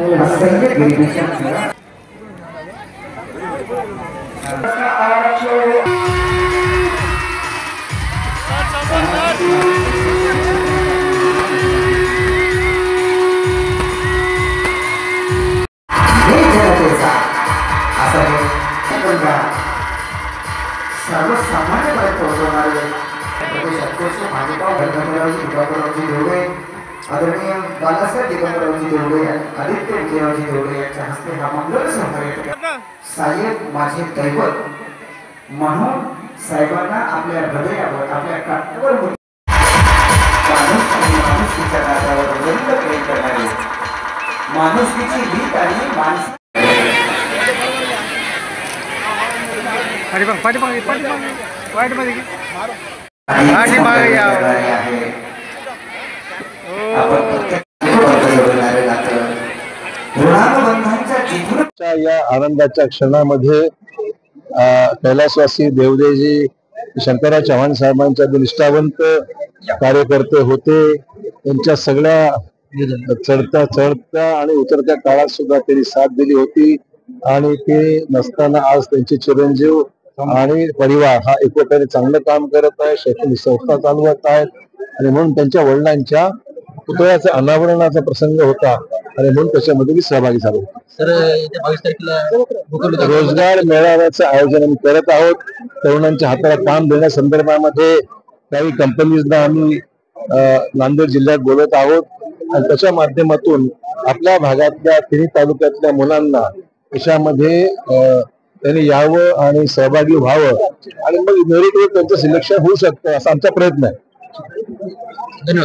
संगीत गिरीपेक्षा सर्वसामान्यपणे पोहोचवणारे प्रदेश अध्यक्ष भाजपा गणपतरावजी दिगंबररावजी देवळे, आदरणीय बालासाहेब दिगंबररावजी देवळे, आदित्य विजयरावजी देवळे यांच्या हस्ते हा मंगल समारंभ साहेब माझे दैवत म्हणून साहेबांना आपल्या हृदयावर आपल्या काठावर माणुसकीच्या नात्यावर वंद प्रेम करणारे माणुसकीची रीत आणि माणूस या आनंदाच्या क्षणामध्ये कैलासवासी देवदेजी शंकरराव चव्हाण साहेबांच्या निष्ठावंत कार्यकर्ते होते। त्यांच्या सगळ्या चढत्या आणि उतरत्या काळात सुद्धा त्यांनी साथ दिली होती आणि ते नसताना आज त्यांचे चिरंजीव आणि परिवार हा एकत्रित चांगलं काम करत आहे, शैक्षणिक संस्था चालवत आहेत आणि म्हणून त्यांच्या वडिलांच्या पुतळ्याचा अनावरणाचा प्रसंग होता आणि म्हणून त्याच्यामध्ये मी सहभागी झालो। रोजगार मेळाव्याचं आयोजन आम्ही करत आहोत। तरुणांच्या हाताला काम देण्यासंदर्भामध्ये काही कंपनीजना आम्ही नांदेड जिल्ह्यात बोलत आहोत आणि त्याच्या माध्यमातून आपल्या भागातल्या तिन्ही तालुक्यातल्या मुलांना याच्यामध्ये त्यांनी यावं आणि सहभागी व्हावं आणि मग मेरिटवर त्यांचं सिलेक्शन होऊ शकतं असा आमचा प्रयत्न आहे। धन्यवाद।